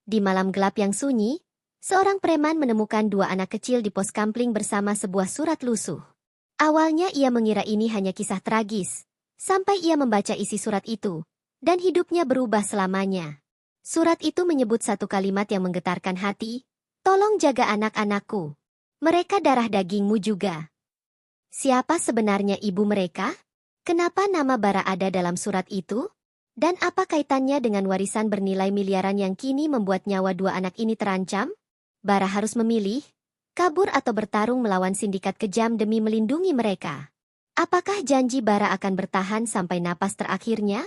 Di malam gelap yang sunyi, seorang preman menemukan dua anak kecil di pos kampling bersama sebuah surat lusuh. Awalnya ia mengira ini hanya kisah tragis, sampai ia membaca isi surat itu, dan hidupnya berubah selamanya. Surat itu menyebut satu kalimat yang menggetarkan hati, "Tolong jaga anak-anakku. Mereka darah dagingmu juga." Siapa sebenarnya ibu mereka? Kenapa nama Bara ada dalam surat itu? Dan apa kaitannya dengan warisan bernilai miliaran yang kini membuat nyawa dua anak ini terancam? Bara harus memilih, kabur atau bertarung melawan sindikat kejam demi melindungi mereka. Apakah janji Bara akan bertahan sampai napas terakhirnya?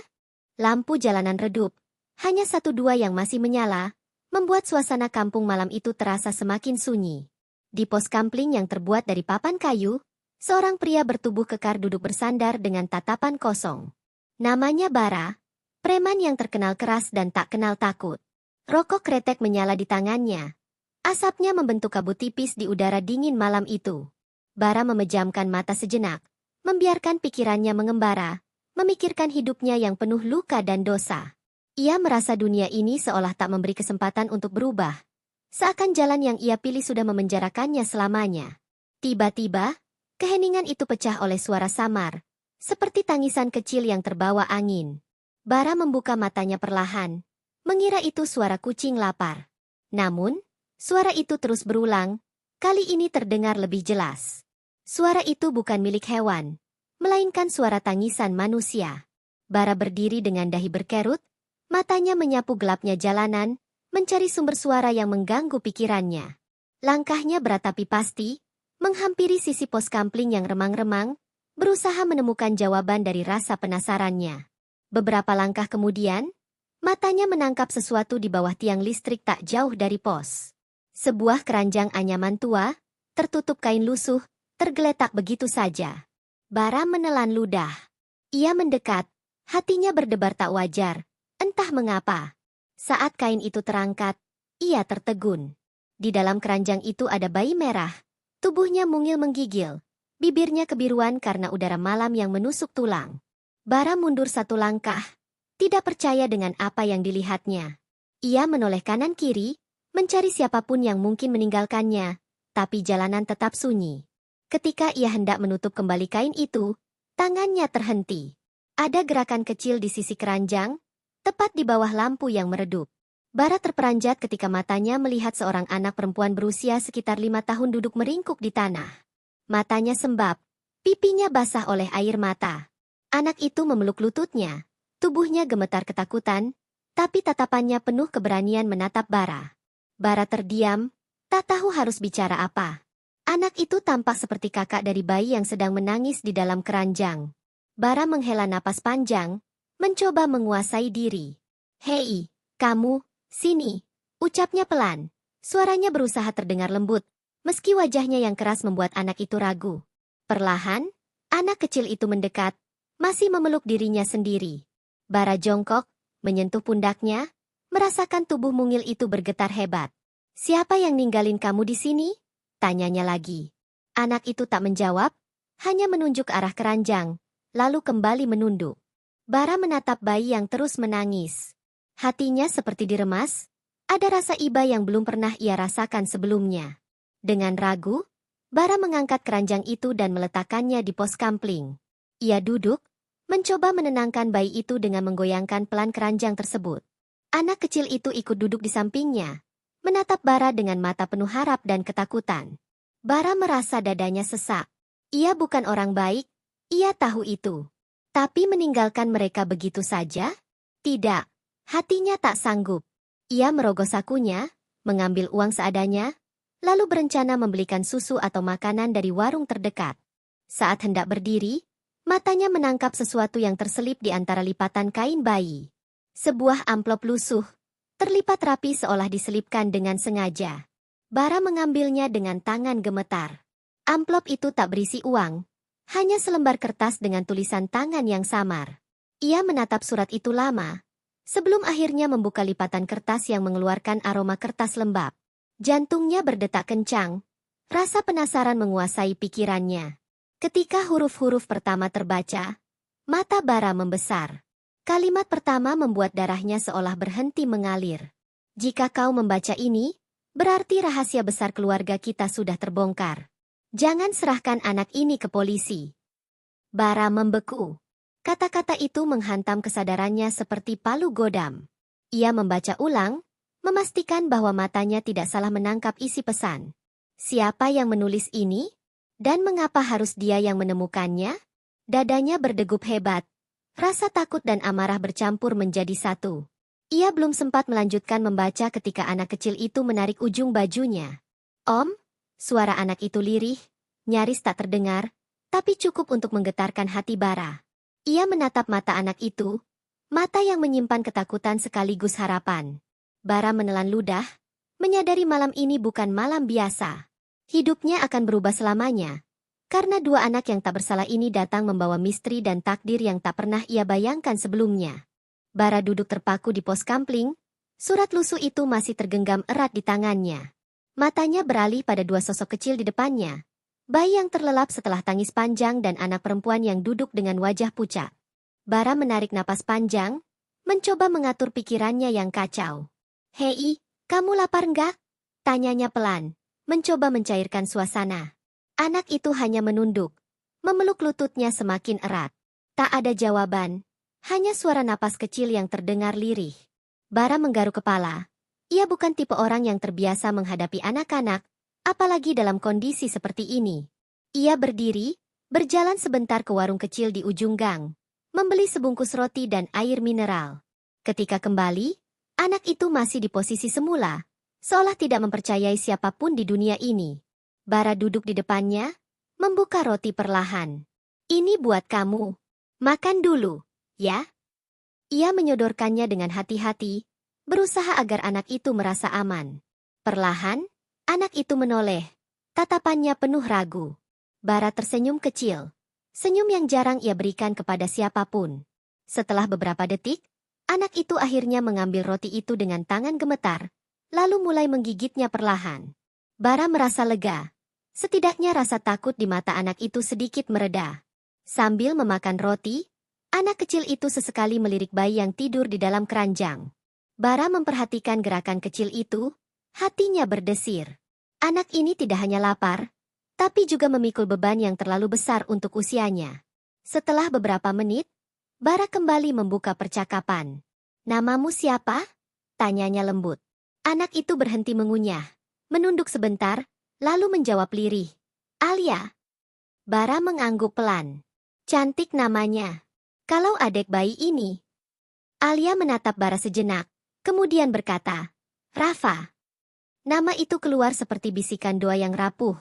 Lampu jalanan redup, hanya satu dua yang masih menyala, membuat suasana kampung malam itu terasa semakin sunyi. Di pos kampling yang terbuat dari papan kayu, seorang pria bertubuh kekar duduk bersandar dengan tatapan kosong. Namanya Bara, preman yang terkenal keras dan tak kenal takut. Rokok kretek menyala di tangannya. Asapnya membentuk kabut tipis di udara dingin malam itu. Bara memejamkan mata sejenak, membiarkan pikirannya mengembara, memikirkan hidupnya yang penuh luka dan dosa. Ia merasa dunia ini seolah tak memberi kesempatan untuk berubah. Seakan jalan yang ia pilih sudah memenjarakannya selamanya. Tiba-tiba, keheningan itu pecah oleh suara samar, seperti tangisan kecil yang terbawa angin. Bara membuka matanya perlahan, mengira itu suara kucing lapar. Namun, suara itu terus berulang, kali ini terdengar lebih jelas. Suara itu bukan milik hewan, melainkan suara tangisan manusia. Bara berdiri dengan dahi berkerut, matanya menyapu gelapnya jalanan, mencari sumber suara yang mengganggu pikirannya. Langkahnya beratapi pasti, menghampiri sisi pos kampling yang remang-remang, berusaha menemukan jawaban dari rasa penasarannya. Beberapa langkah kemudian, matanya menangkap sesuatu di bawah tiang listrik tak jauh dari pos. Sebuah keranjang anyaman tua, tertutup kain lusuh, tergeletak begitu saja. Bara menelan ludah. Ia mendekat, hatinya berdebar tak wajar, entah mengapa. Saat kain itu terangkat, ia tertegun. Di dalam keranjang itu ada bayi merah, tubuhnya mungil menggigil, bibirnya kebiruan karena udara malam yang menusuk tulang. Bara mundur satu langkah, tidak percaya dengan apa yang dilihatnya. Ia menoleh kanan kiri, mencari siapapun yang mungkin meninggalkannya, tapi jalanan tetap sunyi. Ketika ia hendak menutup kembali kain itu, tangannya terhenti. Ada gerakan kecil di sisi keranjang, tepat di bawah lampu yang meredup. Bara terperanjat ketika matanya melihat seorang anak perempuan berusia sekitar 5 tahun duduk meringkuk di tanah. Matanya sembab, pipinya basah oleh air mata. Anak itu memeluk lututnya, tubuhnya gemetar ketakutan, tapi tatapannya penuh keberanian menatap Bara. Bara terdiam, tak tahu harus bicara apa. Anak itu tampak seperti kakak dari bayi yang sedang menangis di dalam keranjang. Bara menghela napas panjang, mencoba menguasai diri. "Hei, kamu, sini," ucapnya pelan. Suaranya berusaha terdengar lembut, meski wajahnya yang keras membuat anak itu ragu. Perlahan, anak kecil itu mendekat, masih memeluk dirinya sendiri. Bara jongkok, menyentuh pundaknya, merasakan tubuh mungil itu bergetar hebat. "Siapa yang ninggalin kamu di sini?" tanyanya lagi. Anak itu tak menjawab, hanya menunjuk ke arah keranjang, lalu kembali menunduk. Bara menatap bayi yang terus menangis. Hatinya seperti diremas, ada rasa iba yang belum pernah ia rasakan sebelumnya. Dengan ragu, Bara mengangkat keranjang itu dan meletakkannya di pos kampling. Ia duduk, mencoba menenangkan bayi itu dengan menggoyangkan pelan keranjang tersebut. Anak kecil itu ikut duduk di sampingnya, menatap Bara dengan mata penuh harap dan ketakutan. Bara merasa dadanya sesak. Ia bukan orang baik, ia tahu itu. Tapi meninggalkan mereka begitu saja? Tidak, hatinya tak sanggup. Ia merogoh sakunya, mengambil uang seadanya, lalu berencana membelikan susu atau makanan dari warung terdekat. Saat hendak berdiri, matanya menangkap sesuatu yang terselip di antara lipatan kain bayi. Sebuah amplop lusuh, terlipat rapi seolah diselipkan dengan sengaja. Bara mengambilnya dengan tangan gemetar. Amplop itu tak berisi uang, hanya selembar kertas dengan tulisan tangan yang samar. Ia menatap surat itu lama, sebelum akhirnya membuka lipatan kertas yang mengeluarkan aroma kertas lembab. Jantungnya berdetak kencang, rasa penasaran menguasai pikirannya. Ketika huruf-huruf pertama terbaca, mata Bara membesar. Kalimat pertama membuat darahnya seolah berhenti mengalir. Jika kau membaca ini, berarti rahasia besar keluarga kita sudah terbongkar. Jangan serahkan anak ini ke polisi. Bara membeku. Kata-kata itu menghantam kesadarannya seperti palu godam. Ia membaca ulang, memastikan bahwa matanya tidak salah menangkap isi pesan. Siapa yang menulis ini? Dan mengapa harus dia yang menemukannya? Dadanya berdegup hebat. Rasa takut dan amarah bercampur menjadi satu. Ia belum sempat melanjutkan membaca ketika anak kecil itu menarik ujung bajunya. Om, suara anak itu lirih, nyaris tak terdengar, tapi cukup untuk menggetarkan hati Bara. Ia menatap mata anak itu, mata yang menyimpan ketakutan sekaligus harapan. Bara menelan ludah, menyadari malam ini bukan malam biasa. Hidupnya akan berubah selamanya. Karena dua anak yang tak bersalah ini datang membawa misteri dan takdir yang tak pernah ia bayangkan sebelumnya. Bara duduk terpaku di pos kampling, surat lusuh itu masih tergenggam erat di tangannya. Matanya beralih pada dua sosok kecil di depannya. Bayi yang terlelap setelah tangis panjang dan anak perempuan yang duduk dengan wajah pucat. Bara menarik napas panjang, mencoba mengatur pikirannya yang kacau. "Hei, kamu lapar nggak?" tanyanya pelan, mencoba mencairkan suasana. Anak itu hanya menunduk, memeluk lututnya semakin erat. Tak ada jawaban, hanya suara napas kecil yang terdengar lirih. Bara menggaruk kepala. Ia bukan tipe orang yang terbiasa menghadapi anak-anak, apalagi dalam kondisi seperti ini. Ia berdiri, berjalan sebentar ke warung kecil di ujung gang, membeli sebungkus roti dan air mineral. Ketika kembali, anak itu masih di posisi semula, seolah tidak mempercayai siapapun di dunia ini. Bara duduk di depannya, membuka roti perlahan. "Ini buat kamu. Makan dulu, ya?" Ia menyodorkannya dengan hati-hati, berusaha agar anak itu merasa aman. Perlahan, anak itu menoleh, tatapannya penuh ragu. Bara tersenyum kecil, senyum yang jarang ia berikan kepada siapapun. Setelah beberapa detik, anak itu akhirnya mengambil roti itu dengan tangan gemetar, lalu mulai menggigitnya perlahan. Bara merasa lega. Setidaknya rasa takut di mata anak itu sedikit mereda. Sambil memakan roti, anak kecil itu sesekali melirik bayi yang tidur di dalam keranjang. Bara memperhatikan gerakan kecil itu, hatinya berdesir. Anak ini tidak hanya lapar, tapi juga memikul beban yang terlalu besar untuk usianya. Setelah beberapa menit, Bara kembali membuka percakapan. "Namamu siapa?" tanyanya lembut. Anak itu berhenti mengunyah, menunduk sebentar, lalu menjawab lirih. "Alia." Bara mengangguk pelan. "Cantik namanya. Kalau adik bayi ini." Alia menatap Bara sejenak, kemudian berkata, "Rafa." Nama itu keluar seperti bisikan doa yang rapuh,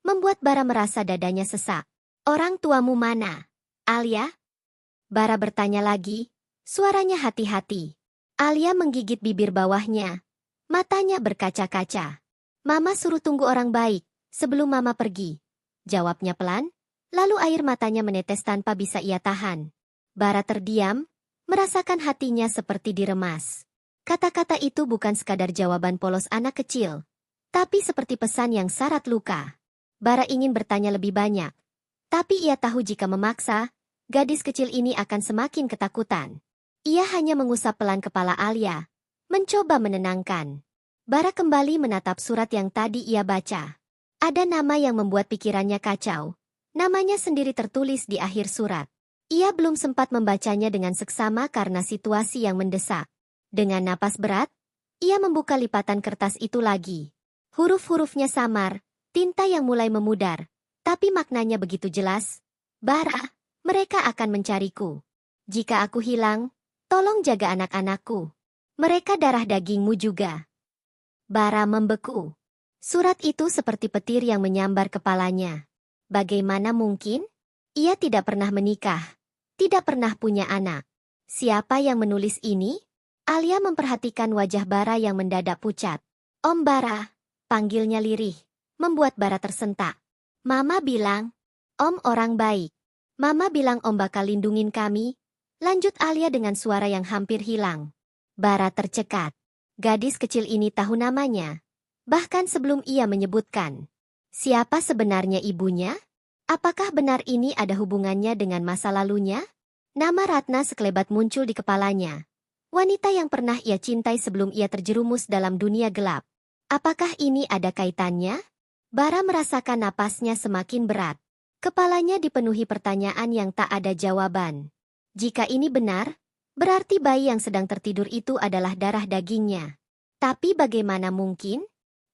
membuat Bara merasa dadanya sesak. "Orang tuamu mana, Alia?" Bara bertanya lagi, suaranya hati-hati. Alia menggigit bibir bawahnya, matanya berkaca-kaca. "Mama suruh tunggu orang baik, sebelum Mama pergi," jawabnya pelan, lalu air matanya menetes tanpa bisa ia tahan. Bara terdiam, merasakan hatinya seperti diremas. Kata-kata itu bukan sekadar jawaban polos anak kecil, tapi seperti pesan yang syarat luka. Bara ingin bertanya lebih banyak, tapi ia tahu jika memaksa, gadis kecil ini akan semakin ketakutan. Ia hanya mengusap pelan kepala Alia, mencoba menenangkan. Bara kembali menatap surat yang tadi ia baca. Ada nama yang membuat pikirannya kacau. Namanya sendiri tertulis di akhir surat. Ia belum sempat membacanya dengan seksama karena situasi yang mendesak. Dengan napas berat, ia membuka lipatan kertas itu lagi. Huruf-hurufnya samar, tinta yang mulai memudar, tapi maknanya begitu jelas. "Bara, mereka akan mencariku. Jika aku hilang, tolong jaga anak-anakku. Mereka darah dagingmu juga." Bara membeku. Surat itu seperti petir yang menyambar kepalanya. Bagaimana mungkin? Ia tidak pernah menikah, tidak pernah punya anak. Siapa yang menulis ini? Alia memperhatikan wajah Bara yang mendadak pucat. "Om Bara," panggilnya lirih, membuat Bara tersentak. "Mama bilang, Om orang baik. Mama bilang Om bakal lindungin kami," lanjut Alia dengan suara yang hampir hilang. Bara tercekat. Gadis kecil ini tahu namanya, bahkan sebelum ia menyebutkan. Siapa sebenarnya ibunya? Apakah benar ini ada hubungannya dengan masa lalunya? Nama Ratna sekelebat muncul di kepalanya. Wanita yang pernah ia cintai sebelum ia terjerumus dalam dunia gelap. Apakah ini ada kaitannya? Bara merasakan napasnya semakin berat. Kepalanya dipenuhi pertanyaan yang tak ada jawaban. Jika ini benar, berarti bayi yang sedang tertidur itu adalah darah dagingnya. Tapi bagaimana mungkin?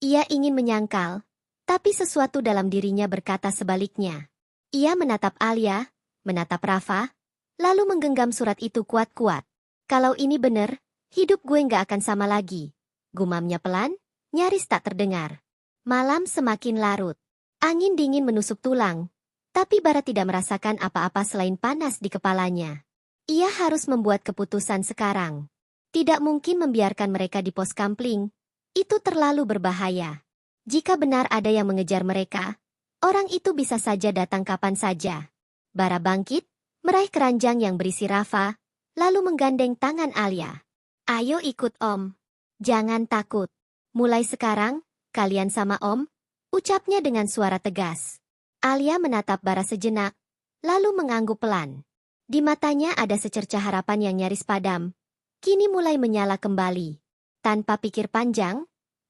Ia ingin menyangkal, tapi sesuatu dalam dirinya berkata sebaliknya. Ia menatap Alia, menatap Rafa, lalu menggenggam surat itu kuat-kuat. Kalau ini benar, hidup gue nggak akan sama lagi. Gumamnya pelan, nyaris tak terdengar. Malam semakin larut. Angin dingin menusuk tulang, tapi Bara tidak merasakan apa-apa selain panas di kepalanya. Ia harus membuat keputusan sekarang. Tidak mungkin membiarkan mereka di pos kampling. Itu terlalu berbahaya. Jika benar ada yang mengejar mereka, orang itu bisa saja datang kapan saja. Bara bangkit, meraih keranjang yang berisi Rafa, lalu menggandeng tangan Alia. Ayo ikut Om. Jangan takut. Mulai sekarang, kalian sama Om, ucapnya dengan suara tegas. Alia menatap Bara sejenak, lalu mengangguk pelan. Di matanya ada secercah harapan yang nyaris padam. Kini mulai menyala kembali. Tanpa pikir panjang,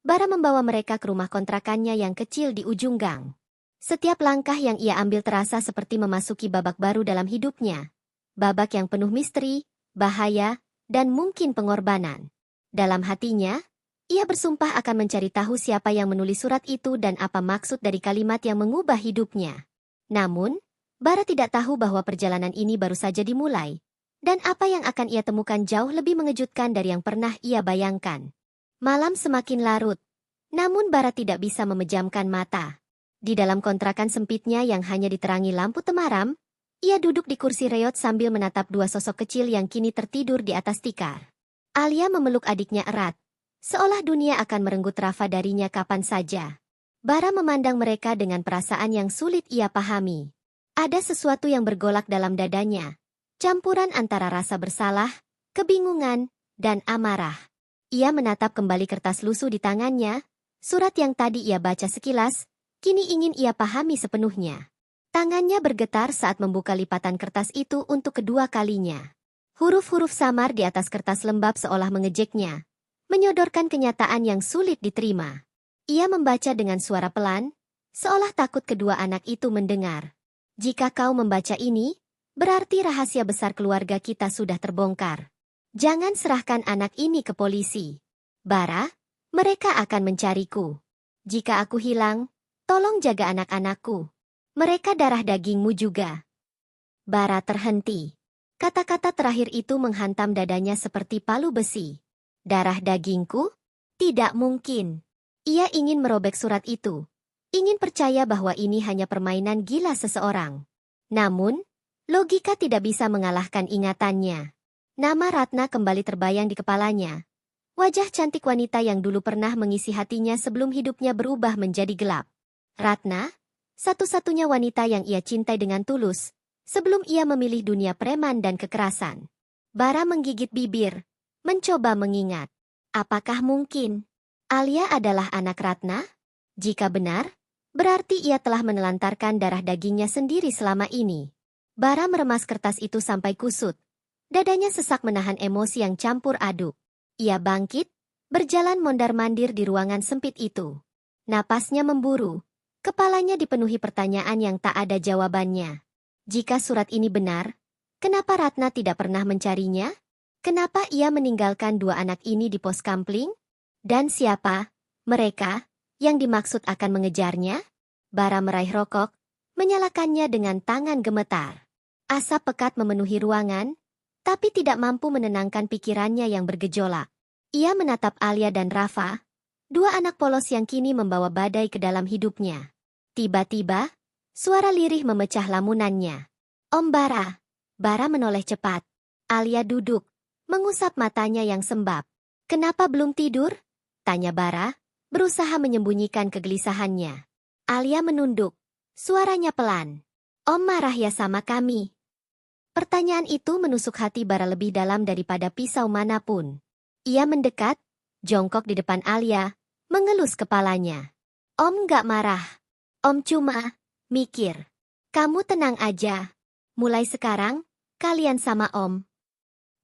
Bara membawa mereka ke rumah kontrakannya yang kecil di ujung gang. Setiap langkah yang ia ambil terasa seperti memasuki babak baru dalam hidupnya. Babak yang penuh misteri, bahaya, dan mungkin pengorbanan. Dalam hatinya, ia bersumpah akan mencari tahu siapa yang menulis surat itu dan apa maksud dari kalimat yang mengubah hidupnya. Namun, Bara tidak tahu bahwa perjalanan ini baru saja dimulai, dan apa yang akan ia temukan jauh lebih mengejutkan dari yang pernah ia bayangkan. Malam semakin larut, namun Bara tidak bisa memejamkan mata. Di dalam kontrakan sempitnya yang hanya diterangi lampu temaram, ia duduk di kursi reot sambil menatap dua sosok kecil yang kini tertidur di atas tikar. Alia memeluk adiknya erat, seolah dunia akan merenggut Rafa darinya kapan saja. Bara memandang mereka dengan perasaan yang sulit ia pahami. Ada sesuatu yang bergolak dalam dadanya, campuran antara rasa bersalah, kebingungan, dan amarah. Ia menatap kembali kertas lusuh di tangannya, surat yang tadi ia baca sekilas, kini ingin ia pahami sepenuhnya. Tangannya bergetar saat membuka lipatan kertas itu untuk kedua kalinya. Huruf-huruf samar di atas kertas lembab seolah mengejeknya, menyodorkan kenyataan yang sulit diterima. Ia membaca dengan suara pelan, seolah takut kedua anak itu mendengar. Jika kau membaca ini, berarti rahasia besar keluarga kita sudah terbongkar. Jangan serahkan anak ini ke polisi. Bara, mereka akan mencariku. Jika aku hilang, tolong jaga anak-anakku. Mereka darah dagingmu juga. Bara terhenti. Kata-kata terakhir itu menghantam dadanya seperti palu besi. Darah dagingku? Tidak mungkin. Ia ingin merobek surat itu. Ingin percaya bahwa ini hanya permainan gila seseorang. Namun, logika tidak bisa mengalahkan ingatannya. Nama Ratna kembali terbayang di kepalanya. Wajah cantik wanita yang dulu pernah mengisi hatinya sebelum hidupnya berubah menjadi gelap. Ratna, satu-satunya wanita yang ia cintai dengan tulus, sebelum ia memilih dunia preman dan kekerasan. Bara menggigit bibir, mencoba mengingat. Apakah mungkin Alia adalah anak Ratna? Jika benar, berarti ia telah menelantarkan darah dagingnya sendiri selama ini. Bara meremas kertas itu sampai kusut. Dadanya sesak menahan emosi yang campur aduk. Ia bangkit, berjalan mondar-mandir di ruangan sempit itu. Napasnya memburu. Kepalanya dipenuhi pertanyaan yang tak ada jawabannya. Jika surat ini benar, kenapa Ratna tidak pernah mencarinya? Kenapa ia meninggalkan dua anak ini di pos kampling? Dan siapa mereka yang dimaksud akan mengejarnya? Bara meraih rokok, menyalakannya dengan tangan gemetar. Asap pekat memenuhi ruangan, tapi tidak mampu menenangkan pikirannya yang bergejolak. Ia menatap Alia dan Rafa, dua anak polos yang kini membawa badai ke dalam hidupnya. Tiba-tiba, suara lirih memecah lamunannya. Om Bara. Bara menoleh cepat. Alia duduk, mengusap matanya yang sembab. Kenapa belum tidur? Tanya Bara, berusaha menyembunyikan kegelisahannya. Alia menunduk, suaranya pelan. Om marah ya sama kami? Pertanyaan itu menusuk hati Bara lebih dalam daripada pisau manapun. Ia mendekat, jongkok di depan Alia, mengelus kepalanya. Om gak marah. Om cuma mikir. Kamu tenang aja. Mulai sekarang, kalian sama Om.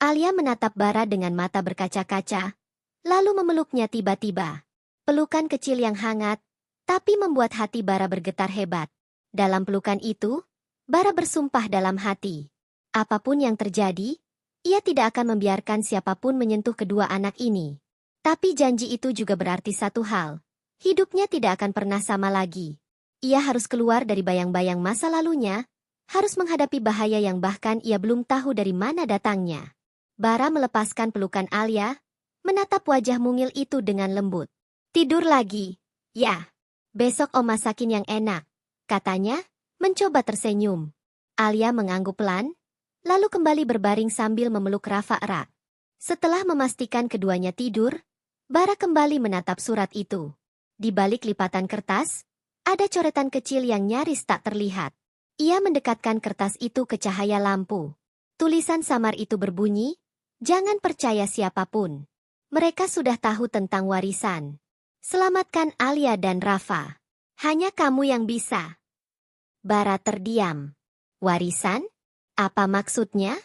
Alia menatap Bara dengan mata berkaca-kaca, lalu memeluknya tiba-tiba. Pelukan kecil yang hangat, tapi membuat hati Bara bergetar hebat. Dalam pelukan itu, Bara bersumpah dalam hati. Apapun yang terjadi, ia tidak akan membiarkan siapapun menyentuh kedua anak ini. Tapi janji itu juga berarti satu hal. Hidupnya tidak akan pernah sama lagi. Ia harus keluar dari bayang-bayang masa lalunya, harus menghadapi bahaya yang bahkan ia belum tahu dari mana datangnya. Bara melepaskan pelukan Alia, menatap wajah mungil itu dengan lembut. Tidur lagi. Ya. Besok Om masakin yang enak, katanya, mencoba tersenyum. Alia mengangguk pelan, lalu kembali berbaring sambil memeluk Rafa erat. Setelah memastikan keduanya tidur, Bara kembali menatap surat itu. Di balik lipatan kertas, ada coretan kecil yang nyaris tak terlihat. Ia mendekatkan kertas itu ke cahaya lampu. Tulisan samar itu berbunyi, "Jangan percaya siapapun. Mereka sudah tahu tentang warisan. Selamatkan Alia dan Rafa. Hanya kamu yang bisa." Bara terdiam. Warisan? Apa maksudnya?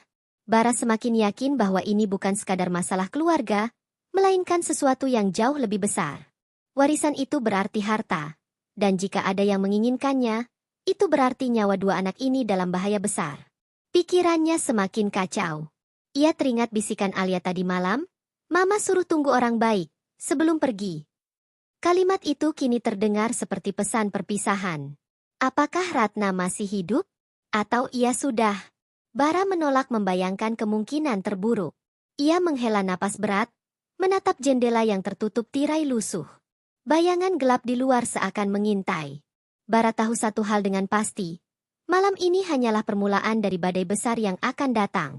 Bara semakin yakin bahwa ini bukan sekadar masalah keluarga, melainkan sesuatu yang jauh lebih besar. Warisan itu berarti harta, dan jika ada yang menginginkannya, itu berarti nyawa dua anak ini dalam bahaya besar. Pikirannya semakin kacau. Ia teringat bisikan Alia tadi malam, "Mama suruh tunggu orang baik sebelum pergi." Kalimat itu kini terdengar seperti pesan perpisahan. Apakah Ratna masih hidup? Atau ia sudah? Bara menolak membayangkan kemungkinan terburuk. Ia menghela napas berat, menatap jendela yang tertutup tirai lusuh. Bayangan gelap di luar seakan mengintai. Bara tahu satu hal dengan pasti. Malam ini hanyalah permulaan dari badai besar yang akan datang.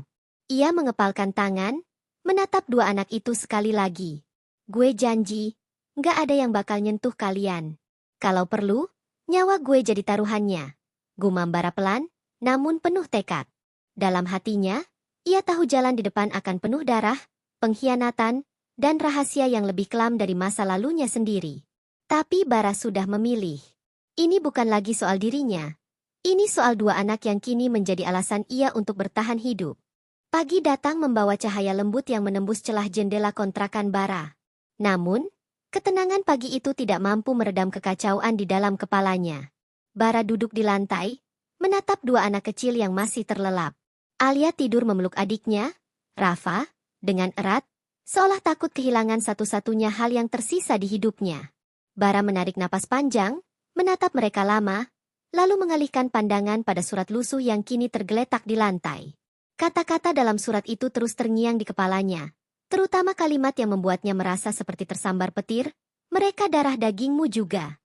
Ia mengepalkan tangan, menatap dua anak itu sekali lagi. "Gue janji, nggak ada yang bakal nyentuh kalian. Kalau perlu, nyawa gue jadi taruhannya." Gumam Bara pelan, namun penuh tekad. Dalam hatinya, ia tahu jalan di depan akan penuh darah, pengkhianatan, dan rahasia yang lebih kelam dari masa lalunya sendiri. Tapi Bara sudah memilih. Ini bukan lagi soal dirinya. Ini soal dua anak yang kini menjadi alasan ia untuk bertahan hidup. Pagi datang membawa cahaya lembut yang menembus celah jendela kontrakan Bara. Namun, ketenangan pagi itu tidak mampu meredam kekacauan di dalam kepalanya. Bara duduk di lantai, menatap dua anak kecil yang masih terlelap. Alia tidur memeluk adiknya, Rafa, dengan erat, seolah takut kehilangan satu-satunya hal yang tersisa di hidupnya. Bara menarik napas panjang, menatap mereka lama, lalu mengalihkan pandangan pada surat lusuh yang kini tergeletak di lantai. Kata-kata dalam surat itu terus terngiang di kepalanya, terutama kalimat yang membuatnya merasa seperti tersambar petir, "Mereka darah dagingmu juga."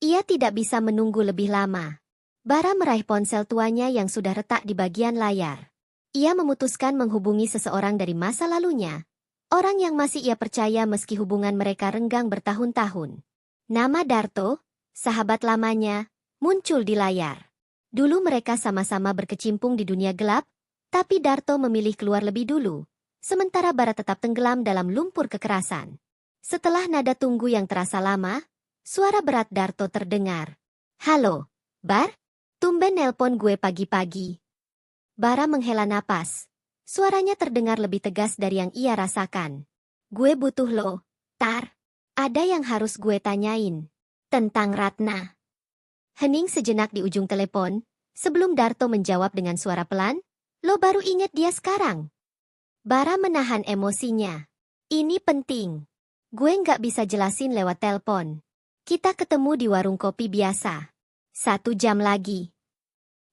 Ia tidak bisa menunggu lebih lama. Bara meraih ponsel tuanya yang sudah retak di bagian layar. Ia memutuskan menghubungi seseorang dari masa lalunya. Orang yang masih ia percaya meski hubungan mereka renggang bertahun-tahun. Nama Darto, sahabat lamanya, muncul di layar. Dulu mereka sama-sama berkecimpung di dunia gelap, tapi Darto memilih keluar lebih dulu, sementara Bara tetap tenggelam dalam lumpur kekerasan. Setelah nada tunggu yang terasa lama, suara berat Darto terdengar. "Halo, Bar? Tumben nelpon gue pagi-pagi." Bara menghela napas. Suaranya terdengar lebih tegas dari yang ia rasakan. "Gue butuh lo, Tar. Ada yang harus gue tanyain. Tentang Ratna." Hening sejenak di ujung telepon, sebelum Darto menjawab dengan suara pelan, "Lo baru inget dia sekarang?" Bara menahan emosinya. "Ini penting. Gue nggak bisa jelasin lewat telepon. Kita ketemu di warung kopi biasa. 1 jam lagi."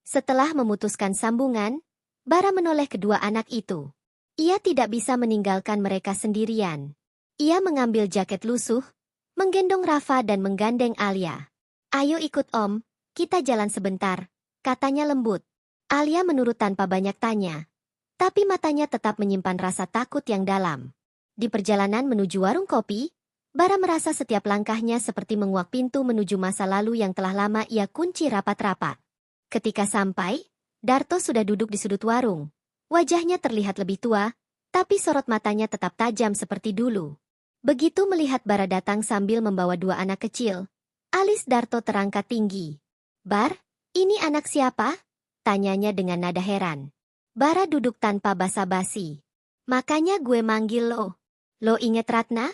Setelah memutuskan sambungan, Bara menoleh kedua anak itu. Ia tidak bisa meninggalkan mereka sendirian. Ia mengambil jaket lusuh, menggendong Rafa dan menggandeng Alia. "Ayo ikut Om, kita jalan sebentar," katanya lembut. Alia menurut tanpa banyak tanya. Tapi matanya tetap menyimpan rasa takut yang dalam. Di perjalanan menuju warung kopi, Bara merasa setiap langkahnya seperti menguak pintu menuju masa lalu yang telah lama ia kunci rapat-rapat. Ketika sampai, Darto sudah duduk di sudut warung. Wajahnya terlihat lebih tua, tapi sorot matanya tetap tajam seperti dulu. Begitu melihat Bara datang sambil membawa dua anak kecil, alis Darto terangkat tinggi. "Bar, ini anak siapa?" tanyanya dengan nada heran. Bara duduk tanpa basa-basi. Makanya gue manggil lo. Lo inget Ratna?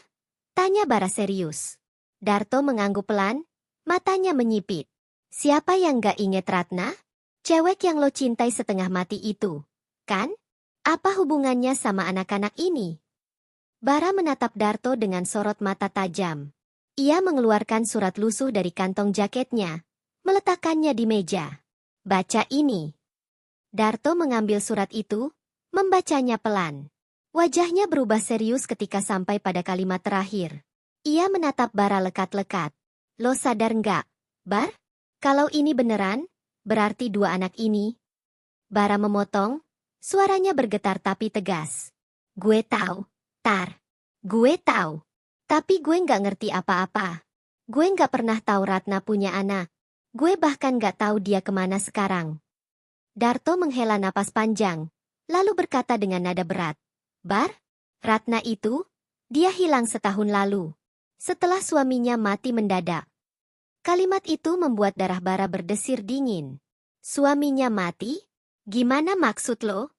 Tanya Bara serius. Darto mengangguk pelan, matanya menyipit. Siapa yang gak inget Ratna? Cewek yang lo cintai setengah mati itu, kan? Apa hubungannya sama anak-anak ini? Bara menatap Darto dengan sorot mata tajam. Ia mengeluarkan surat lusuh dari kantong jaketnya, meletakkannya di meja. Baca ini. Darto mengambil surat itu, membacanya pelan. Wajahnya berubah serius ketika sampai pada kalimat terakhir. Ia menatap Bara lekat-lekat. Lo sadar nggak, Bar? Kalau ini beneran, berarti dua anak ini. Bara memotong, suaranya bergetar tapi tegas. Gue tahu, Tar. Gue tahu. Tapi gue nggak ngerti apa-apa. Gue nggak pernah tahu Ratna punya anak. Gue bahkan nggak tahu dia kemana sekarang. Darto menghela napas panjang, lalu berkata dengan nada berat. Bar, Ratna itu, dia hilang setahun lalu. Setelah suaminya mati mendadak. Kalimat itu membuat darah Bara berdesir dingin. Suaminya mati? Gimana maksud lo?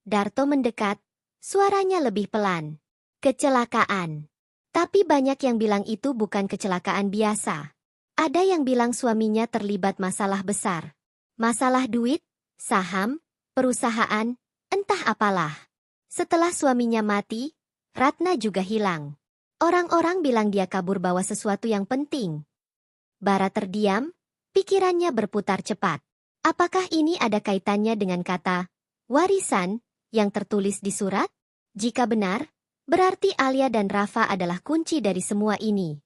Darto mendekat, suaranya lebih pelan. Kecelakaan. Tapi banyak yang bilang itu bukan kecelakaan biasa. Ada yang bilang suaminya terlibat masalah besar. Masalah duit, saham, perusahaan, entah apalah. Setelah suaminya mati, Ratna juga hilang. Orang-orang bilang dia kabur bawa sesuatu yang penting. Bara terdiam, pikirannya berputar cepat. Apakah ini ada kaitannya dengan kata warisan yang tertulis di surat? Jika benar, berarti Alia dan Rafa adalah kunci dari semua ini.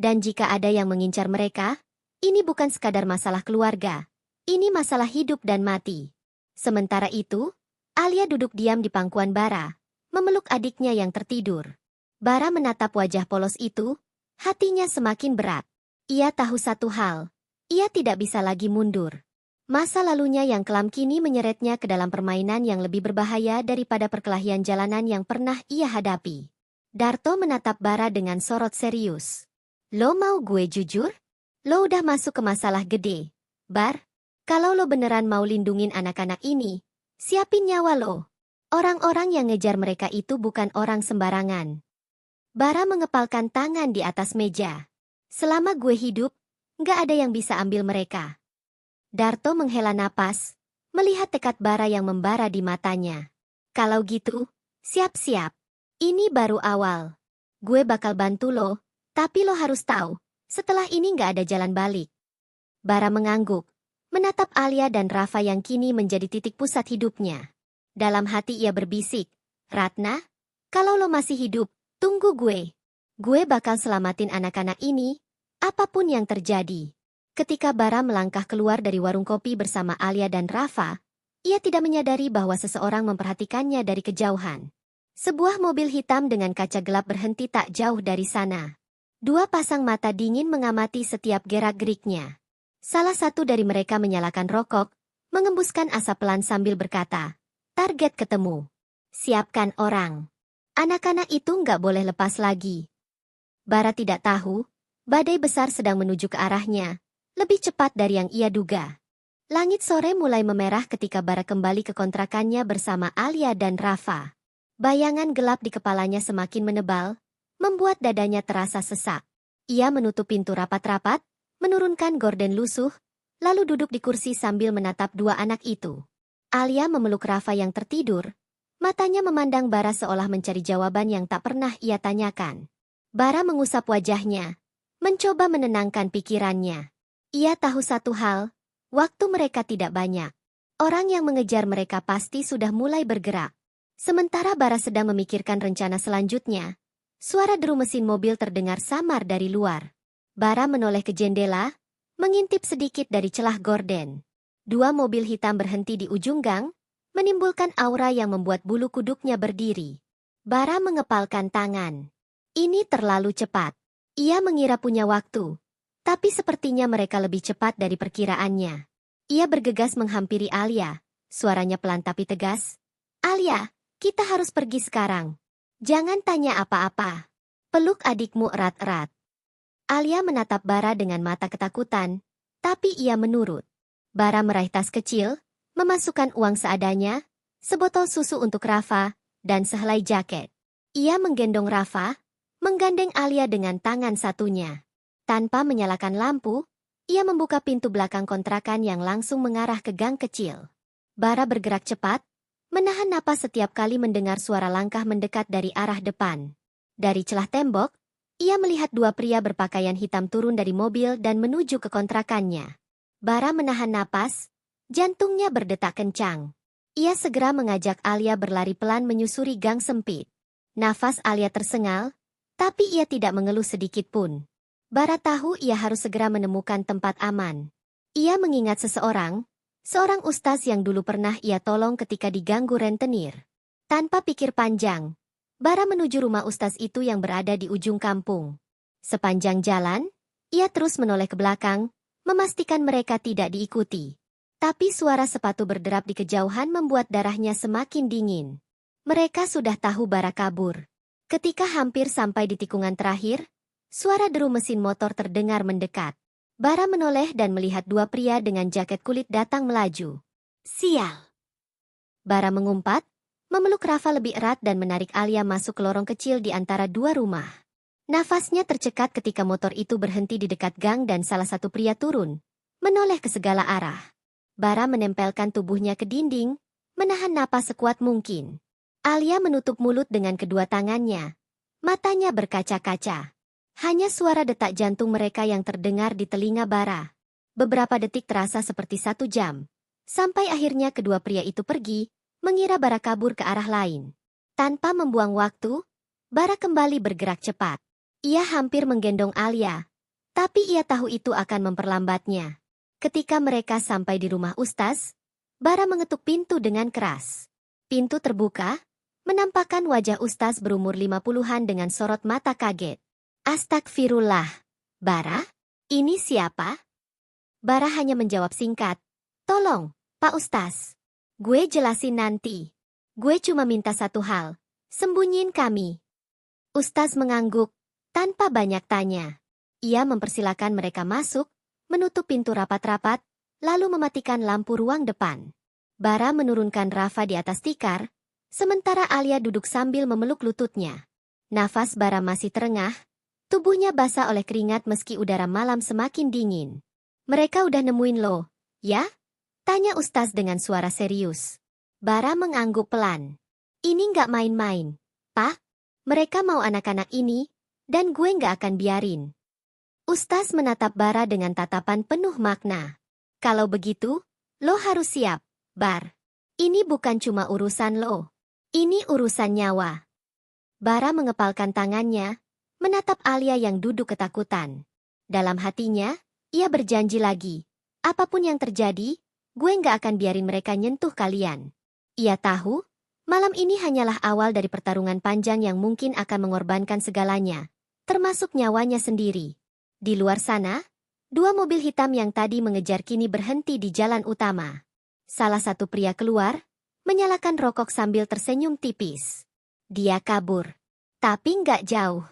Dan jika ada yang mengincar mereka, ini bukan sekadar masalah keluarga. Ini masalah hidup dan mati. Sementara itu, Alia duduk diam di pangkuan Bara, memeluk adiknya yang tertidur. Bara menatap wajah polos itu, hatinya semakin berat. Ia tahu satu hal, ia tidak bisa lagi mundur. Masa lalunya yang kelam kini menyeretnya ke dalam permainan yang lebih berbahaya daripada perkelahian jalanan yang pernah ia hadapi. Darto menatap Bara dengan sorot serius. Lo mau gue jujur? Lo udah masuk ke masalah gede. Bar, kalau lo beneran mau lindungin anak-anak ini, siapin nyawa lo. Orang-orang yang ngejar mereka itu bukan orang sembarangan. Bara mengepalkan tangan di atas meja. Selama gue hidup, nggak ada yang bisa ambil mereka. Darto menghela napas, melihat tekad Bara yang membara di matanya. Kalau gitu, siap-siap. Ini baru awal. Gue bakal bantu lo, tapi lo harus tahu, setelah ini nggak ada jalan balik. Bara mengangguk, menatap Alia dan Rafa yang kini menjadi titik pusat hidupnya. Dalam hati ia berbisik, Ratna, kalau lo masih hidup, tunggu gue. Gue bakal selamatin anak-anak ini, apapun yang terjadi. Ketika Bara melangkah keluar dari warung kopi bersama Alia dan Rafa, ia tidak menyadari bahwa seseorang memperhatikannya dari kejauhan. Sebuah mobil hitam dengan kaca gelap berhenti tak jauh dari sana. Dua pasang mata dingin mengamati setiap gerak-geriknya. Salah satu dari mereka menyalakan rokok, mengembuskan asap pelan sambil berkata, target ketemu. Siapkan orang. Anak-anak itu nggak boleh lepas lagi. Bara tidak tahu, badai besar sedang menuju ke arahnya. Lebih cepat dari yang ia duga. Langit sore mulai memerah ketika Bara kembali ke kontrakannya bersama Alia dan Rafa. Bayangan gelap di kepalanya semakin menebal, membuat dadanya terasa sesak. Ia menutup pintu rapat-rapat, menurunkan gorden lusuh, lalu duduk di kursi sambil menatap dua anak itu. Alia memeluk Rafa yang tertidur, matanya memandang Bara seolah mencari jawaban yang tak pernah ia tanyakan. Bara mengusap wajahnya, mencoba menenangkan pikirannya. Ia tahu satu hal, waktu mereka tidak banyak. Orang yang mengejar mereka pasti sudah mulai bergerak. Sementara Bara sedang memikirkan rencana selanjutnya, suara deru mesin mobil terdengar samar dari luar. Bara menoleh ke jendela, mengintip sedikit dari celah gorden. Dua mobil hitam berhenti di ujung gang, menimbulkan aura yang membuat bulu kuduknya berdiri. Bara mengepalkan tangan. Ini terlalu cepat. Ia mengira punya waktu. Tapi sepertinya mereka lebih cepat dari perkiraannya. Ia bergegas menghampiri Alia, suaranya pelan tapi tegas. Alia, kita harus pergi sekarang. Jangan tanya apa-apa. Peluk adikmu erat-erat. Alia menatap Bara dengan mata ketakutan, tapi ia menurut. Bara meraih tas kecil, memasukkan uang seadanya, sebotol susu untuk Rafa, dan sehelai jaket. Ia menggendong Rafa, menggandeng Alia dengan tangan satunya. Tanpa menyalakan lampu, ia membuka pintu belakang kontrakan yang langsung mengarah ke gang kecil. Bara bergerak cepat, menahan napas setiap kali mendengar suara langkah mendekat dari arah depan. Dari celah tembok, ia melihat dua pria berpakaian hitam turun dari mobil dan menuju ke kontrakannya. Bara menahan napas, jantungnya berdetak kencang. Ia segera mengajak Alia berlari pelan menyusuri gang sempit. Nafas Alia tersengal, tapi ia tidak mengeluh sedikit pun. Bara tahu ia harus segera menemukan tempat aman. Ia mengingat seorang ustaz yang dulu pernah ia tolong ketika diganggu rentenir. Tanpa pikir panjang, Bara menuju rumah ustaz itu yang berada di ujung kampung. Sepanjang jalan, ia terus menoleh ke belakang, memastikan mereka tidak diikuti. Tapi suara sepatu berderap di kejauhan membuat darahnya semakin dingin. Mereka sudah tahu Bara kabur. Ketika hampir sampai di tikungan terakhir, suara deru mesin motor terdengar mendekat. Bara menoleh dan melihat dua pria dengan jaket kulit datang melaju. Sial! Bara mengumpat, memeluk Rafa lebih erat dan menarik Alia masuk ke lorong kecil di antara dua rumah. Nafasnya tercekat ketika motor itu berhenti di dekat gang dan salah satu pria turun, menoleh ke segala arah. Bara menempelkan tubuhnya ke dinding, menahan napas sekuat mungkin. Alia menutup mulut dengan kedua tangannya. Matanya berkaca-kaca. Hanya suara detak jantung mereka yang terdengar di telinga Bara. Beberapa detik terasa seperti 1 jam. Sampai akhirnya kedua pria itu pergi, mengira Bara kabur ke arah lain. Tanpa membuang waktu, Bara kembali bergerak cepat. Ia hampir menggendong Alia, tapi ia tahu itu akan memperlambatnya. Ketika mereka sampai di rumah ustaz, Bara mengetuk pintu dengan keras. Pintu terbuka, menampakkan wajah ustaz berumur 50-an dengan sorot mata kaget. Astagfirullah, Bara? Ini siapa? Bara hanya menjawab singkat. Tolong, Pak Ustaz. Gue jelasin nanti. Gue cuma minta satu hal. Sembunyiin kami. Ustaz mengangguk, tanpa banyak tanya. Ia mempersilakan mereka masuk, menutup pintu rapat-rapat, lalu mematikan lampu ruang depan. Bara menurunkan Rafa di atas tikar, sementara Alia duduk sambil memeluk lututnya. Nafas Bara masih terengah, tubuhnya basah oleh keringat meski udara malam semakin dingin. Mereka udah nemuin lo, ya? Tanya Ustaz dengan suara serius. Bara mengangguk pelan. Ini nggak main-main, Pak. Mereka mau anak-anak ini, dan gue nggak akan biarin. Ustaz menatap Bara dengan tatapan penuh makna. Kalau begitu, lo harus siap, Bar. Ini bukan cuma urusan lo. Ini urusan nyawa. Bara mengepalkan tangannya, menatap Alia yang duduk ketakutan. Dalam hatinya, ia berjanji lagi. Apapun yang terjadi, gue nggak akan biarin mereka nyentuh kalian. Ia tahu, malam ini hanyalah awal dari pertarungan panjang yang mungkin akan mengorbankan segalanya, termasuk nyawanya sendiri. Di luar sana, dua mobil hitam yang tadi mengejar kini berhenti di jalan utama. Salah satu pria keluar, menyalakan rokok sambil tersenyum tipis. Dia kabur. Tapi nggak jauh.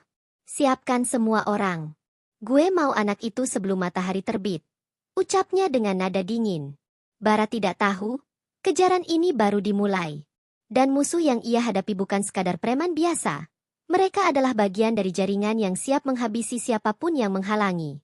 Siapkan semua orang. Gue mau anak itu sebelum matahari terbit. Ucapnya dengan nada dingin. Bara tidak tahu, kejaran ini baru dimulai. Dan musuh yang ia hadapi bukan sekadar preman biasa. Mereka adalah bagian dari jaringan yang siap menghabisi siapapun yang menghalangi.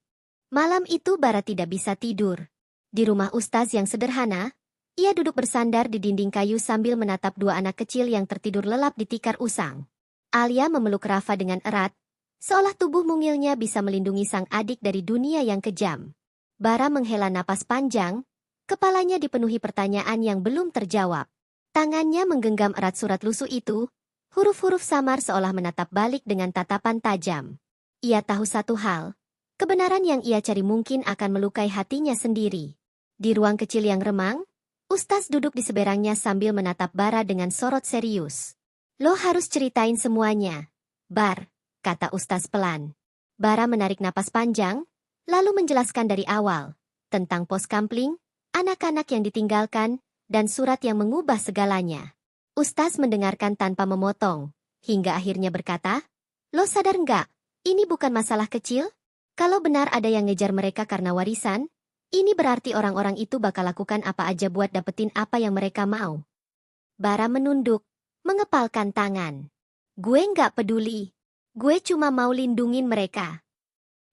Malam itu Bara tidak bisa tidur. Di rumah ustaz yang sederhana, ia duduk bersandar di dinding kayu sambil menatap dua anak kecil yang tertidur lelap di tikar usang. Alia memeluk Rafa dengan erat, seolah tubuh mungilnya bisa melindungi sang adik dari dunia yang kejam. Bara menghela napas panjang, kepalanya dipenuhi pertanyaan yang belum terjawab. Tangannya menggenggam erat surat lusuh itu, huruf-huruf samar seolah menatap balik dengan tatapan tajam. Ia tahu satu hal, kebenaran yang ia cari mungkin akan melukai hatinya sendiri. Di ruang kecil yang remang, Ustaz duduk di seberangnya sambil menatap Bara dengan sorot serius. Lo harus ceritain semuanya, Bar, kata Ustaz pelan. Bara menarik napas panjang, lalu menjelaskan dari awal, tentang pos kampling, anak-anak yang ditinggalkan, dan surat yang mengubah segalanya. Ustaz mendengarkan tanpa memotong, hingga akhirnya berkata, lo sadar nggak, ini bukan masalah kecil? Kalau benar ada yang ngejar mereka karena warisan, ini berarti orang-orang itu bakal lakukan apa aja buat dapetin apa yang mereka mau. Bara menunduk, mengepalkan tangan. Gue nggak peduli. Gue cuma mau lindungin mereka.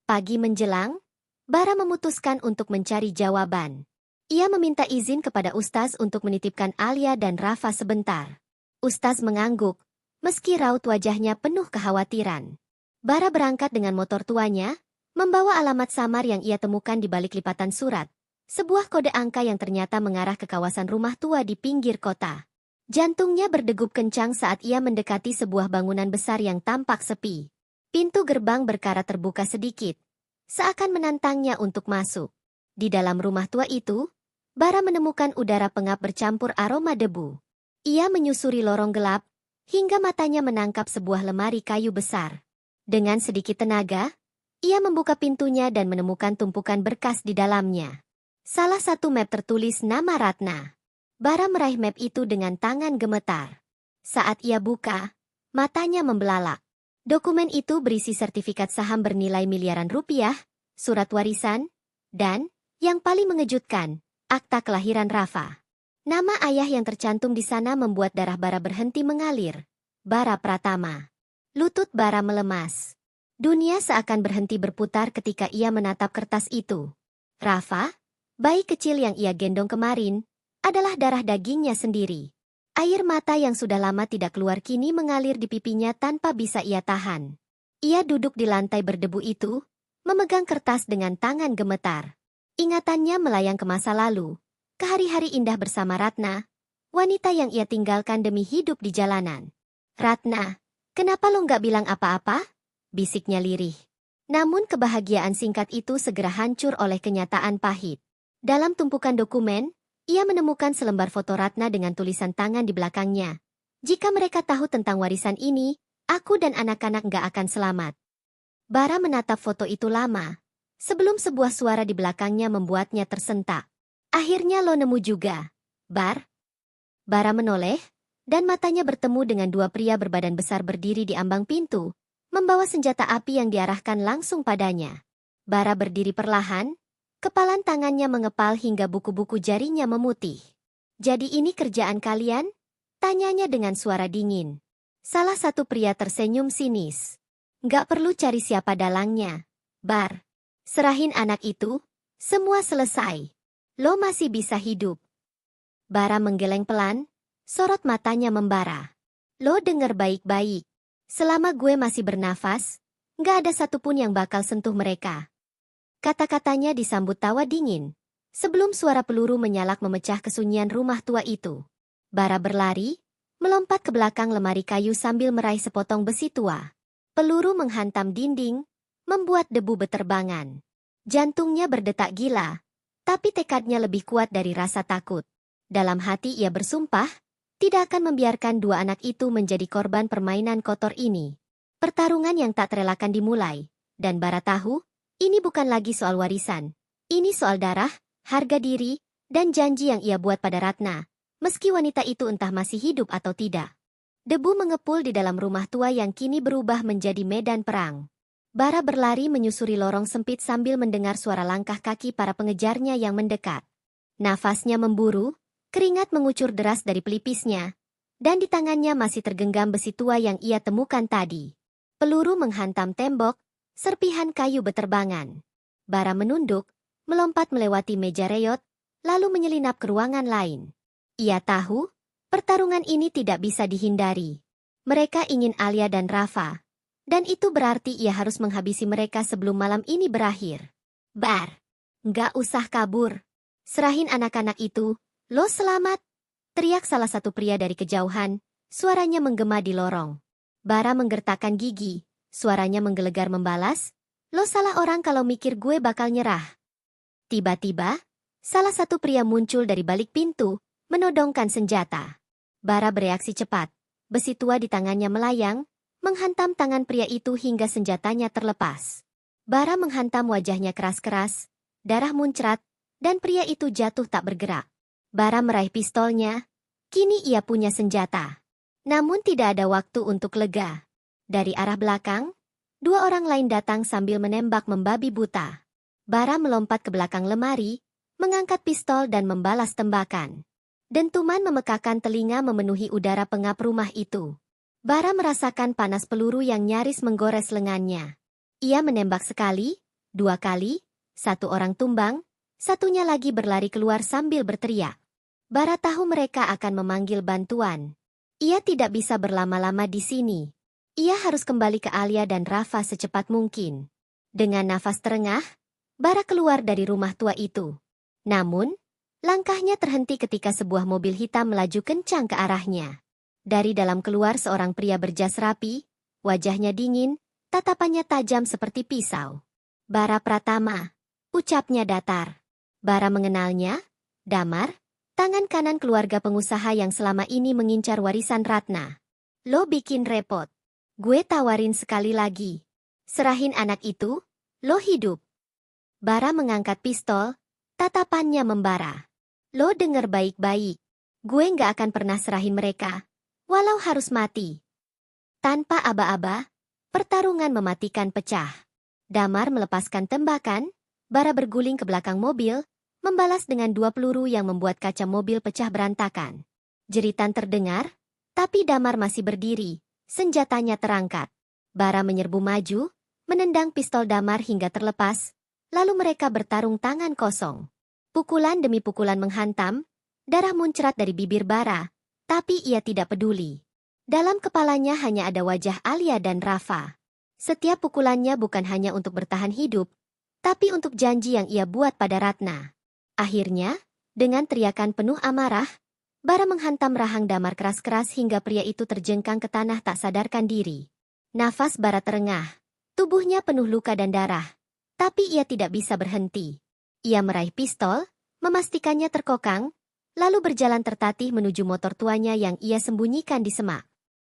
Pagi menjelang, Bara memutuskan untuk mencari jawaban. Ia meminta izin kepada Ustaz untuk menitipkan Alia dan Rafa sebentar. Ustaz mengangguk, meski raut wajahnya penuh kekhawatiran. Bara berangkat dengan motor tuanya, membawa alamat samar yang ia temukan di balik lipatan surat. Sebuah kode angka yang ternyata mengarah ke kawasan rumah tua di pinggir kota. Jantungnya berdegup kencang saat ia mendekati sebuah bangunan besar yang tampak sepi. Pintu gerbang berkarat terbuka sedikit, seakan menantangnya untuk masuk. Di dalam rumah tua itu, Bara menemukan udara pengap bercampur aroma debu. Ia menyusuri lorong gelap, hingga matanya menangkap sebuah lemari kayu besar. Dengan sedikit tenaga, ia membuka pintunya dan menemukan tumpukan berkas di dalamnya. Salah satu map tertulis nama Ratna. Bara meraih map itu dengan tangan gemetar. Saat ia buka, matanya membelalak. Dokumen itu berisi sertifikat saham bernilai miliaran rupiah, surat warisan, dan, yang paling mengejutkan, akta kelahiran Rafa. Nama ayah yang tercantum di sana membuat darah Bara berhenti mengalir. Bara Pratama. Lutut Bara melemas. Dunia seakan berhenti berputar ketika ia menatap kertas itu. Rafa, bayi kecil yang ia gendong kemarin, adalah darah dagingnya sendiri. Air mata yang sudah lama tidak keluar kini mengalir di pipinya tanpa bisa ia tahan. Ia duduk di lantai berdebu itu, memegang kertas dengan tangan gemetar. Ingatannya melayang ke masa lalu, ke hari-hari indah bersama Ratna, wanita yang ia tinggalkan demi hidup di jalanan. Ratna, kenapa lo nggak bilang apa-apa? Bisiknya lirih. Namun kebahagiaan singkat itu segera hancur oleh kenyataan pahit. Dalam tumpukan dokumen, ia menemukan selembar foto Ratna dengan tulisan tangan di belakangnya. Jika mereka tahu tentang warisan ini, aku dan anak-anak nggak akan selamat. Bara menatap foto itu lama, sebelum sebuah suara di belakangnya membuatnya tersentak. Akhirnya lo nemu juga, Bar. Bara menoleh, dan matanya bertemu dengan dua pria berbadan besar berdiri di ambang pintu, membawa senjata api yang diarahkan langsung padanya. Bara berdiri perlahan, kepalan tangannya mengepal hingga buku-buku jarinya memutih. Jadi ini kerjaan kalian? Tanyanya dengan suara dingin. Salah satu pria tersenyum sinis. Nggak perlu cari siapa dalangnya, Bar. Serahin anak itu, semua selesai. Lo masih bisa hidup. Bara menggeleng pelan, sorot matanya membara. Lo denger baik-baik. Selama gue masih bernafas, nggak ada satupun yang bakal sentuh mereka. Kata-katanya disambut tawa dingin, sebelum suara peluru menyalak memecah kesunyian rumah tua itu. Bara berlari, melompat ke belakang lemari kayu sambil meraih sepotong besi tua. Peluru menghantam dinding, membuat debu beterbangan. Jantungnya berdetak gila, tapi tekadnya lebih kuat dari rasa takut. Dalam hati ia bersumpah, tidak akan membiarkan dua anak itu menjadi korban permainan kotor ini. Pertarungan yang tak terelakkan dimulai, dan Bara tahu, ini bukan lagi soal warisan. Ini soal darah, harga diri, dan janji yang ia buat pada Ratna, meski wanita itu entah masih hidup atau tidak. Debu mengepul di dalam rumah tua yang kini berubah menjadi medan perang. Bara berlari menyusuri lorong sempit sambil mendengar suara langkah kaki para pengejarnya yang mendekat. Nafasnya memburu, keringat mengucur deras dari pelipisnya, dan di tangannya masih tergenggam besi tua yang ia temukan tadi. Peluru menghantam tembok, serpihan kayu beterbangan. Bara menunduk, melompat melewati meja reot, lalu menyelinap ke ruangan lain. Ia tahu, pertarungan ini tidak bisa dihindari. Mereka ingin Alia dan Rafa, dan itu berarti ia harus menghabisi mereka sebelum malam ini berakhir. Bar, nggak usah kabur. Serahin anak-anak itu, lo selamat. Teriak salah satu pria dari kejauhan, suaranya menggema di lorong. Bara menggertakkan gigi, suaranya menggelegar membalas, lo salah orang kalau mikir gue bakal nyerah. Tiba-tiba, salah satu pria muncul dari balik pintu, menodongkan senjata. Bara bereaksi cepat, besi tua di tangannya melayang, menghantam tangan pria itu hingga senjatanya terlepas. Bara menghantam wajahnya keras-keras, darah muncrat, dan pria itu jatuh tak bergerak. Bara meraih pistolnya, kini ia punya senjata. Namun tidak ada waktu untuk lega. Dari arah belakang, dua orang lain datang sambil menembak membabi buta. Bara melompat ke belakang lemari, mengangkat pistol dan membalas tembakan. Dentuman memekakan telinga memenuhi udara pengap rumah itu. Bara merasakan panas peluru yang nyaris menggores lengannya. Ia menembak sekali, 2 kali, 1 orang tumbang, satunya lagi berlari keluar sambil berteriak. Bara tahu mereka akan memanggil bantuan. Ia tidak bisa berlama-lama di sini. Ia harus kembali ke Alia dan Rafa secepat mungkin. Dengan nafas terengah, Bara keluar dari rumah tua itu. Namun, langkahnya terhenti ketika sebuah mobil hitam melaju kencang ke arahnya. Dari dalam keluar seorang pria berjas rapi, wajahnya dingin, tatapannya tajam seperti pisau. Bara Pratama, ucapnya datar. Bara mengenalnya, Damar, tangan kanan keluarga pengusaha yang selama ini mengincar warisan Ratna. Lo bikin repot. Gue tawarin sekali lagi. Serahin anak itu, lo hidup. Bara mengangkat pistol, tatapannya membara. Lo denger baik-baik. Gue nggak akan pernah serahin mereka, walau harus mati. Tanpa aba-aba, pertarungan mematikan pecah. Damar melepaskan tembakan, Bara berguling ke belakang mobil, membalas dengan 2 peluru yang membuat kaca mobil pecah berantakan. Jeritan terdengar, tapi Damar masih berdiri, senjatanya terangkat. Bara menyerbu maju, menendang pistol Damar hingga terlepas, lalu mereka bertarung tangan kosong. Pukulan demi pukulan menghantam, darah muncrat dari bibir Bara, tapi ia tidak peduli. Dalam kepalanya hanya ada wajah Alia dan Rafa. Setiap pukulannya bukan hanya untuk bertahan hidup, tapi untuk janji yang ia buat pada Ratna. Akhirnya, dengan teriakan penuh amarah, Bara menghantam rahang Damar keras-keras hingga pria itu terjengkang ke tanah tak sadarkan diri. Nafas Bara terengah, tubuhnya penuh luka dan darah. Tapi ia tidak bisa berhenti. Ia meraih pistol, memastikannya terkokang, lalu berjalan tertatih menuju motor tuanya yang ia sembunyikan di semak.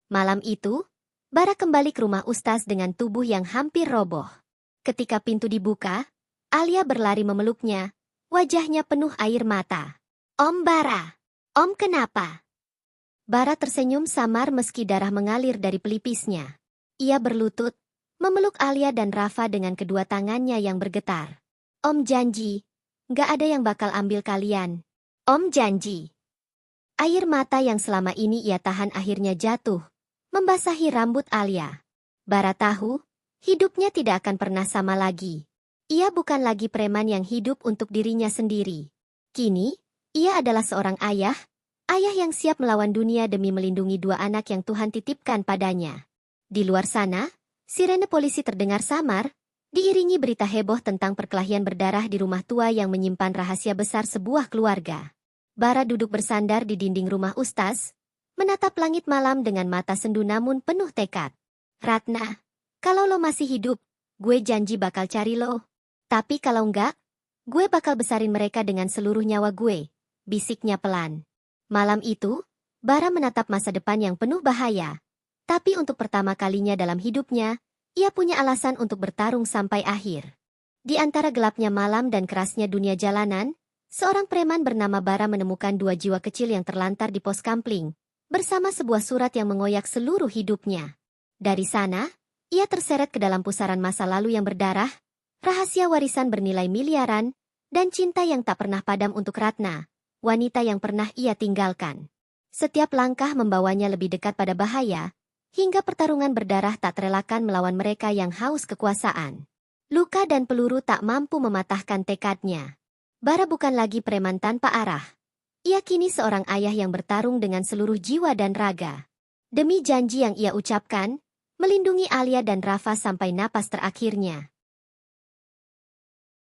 Malam itu, Bara kembali ke rumah Ustaz dengan tubuh yang hampir roboh. Ketika pintu dibuka, Alia berlari memeluknya, wajahnya penuh air mata. Om Bara, Om kenapa? Bara tersenyum samar meski darah mengalir dari pelipisnya. Ia berlutut, memeluk Alia dan Rafa dengan kedua tangannya yang bergetar. Om janji, nggak ada yang bakal ambil kalian. Om janji. Air mata yang selama ini ia tahan akhirnya jatuh, membasahi rambut Alia. Bara tahu, hidupnya tidak akan pernah sama lagi. Ia bukan lagi preman yang hidup untuk dirinya sendiri. Kini, ia adalah seorang ayah yang siap melawan dunia demi melindungi 2 anak yang Tuhan titipkan padanya. Di luar sana, sirene polisi terdengar samar, diiringi berita heboh tentang perkelahian berdarah di rumah tua yang menyimpan rahasia besar sebuah keluarga. Bara duduk bersandar di dinding rumah Ustaz, menatap langit malam dengan mata sendu namun penuh tekad. Ratna, kalau lo masih hidup, gue janji bakal cari lo. Tapi kalau enggak, gue bakal besarin mereka dengan seluruh nyawa gue, bisiknya pelan. Malam itu, Bara menatap masa depan yang penuh bahaya. Tapi untuk pertama kalinya dalam hidupnya, ia punya alasan untuk bertarung sampai akhir. Di antara gelapnya malam dan kerasnya dunia jalanan, seorang preman bernama Bara menemukan 2 jiwa kecil yang terlantar di pos kampling, bersama sebuah surat yang mengoyak seluruh hidupnya. Dari sana, ia terseret ke dalam pusaran masa lalu yang berdarah, rahasia warisan bernilai miliaran, dan cinta yang tak pernah padam untuk Ratna, wanita yang pernah ia tinggalkan. Setiap langkah membawanya lebih dekat pada bahaya, hingga pertarungan berdarah tak terelakkan melawan mereka yang haus kekuasaan. Luka dan peluru tak mampu mematahkan tekadnya. Bara bukan lagi preman tanpa arah. Ia kini seorang ayah yang bertarung dengan seluruh jiwa dan raga. Demi janji yang ia ucapkan, melindungi Alia dan Rafa sampai napas terakhirnya.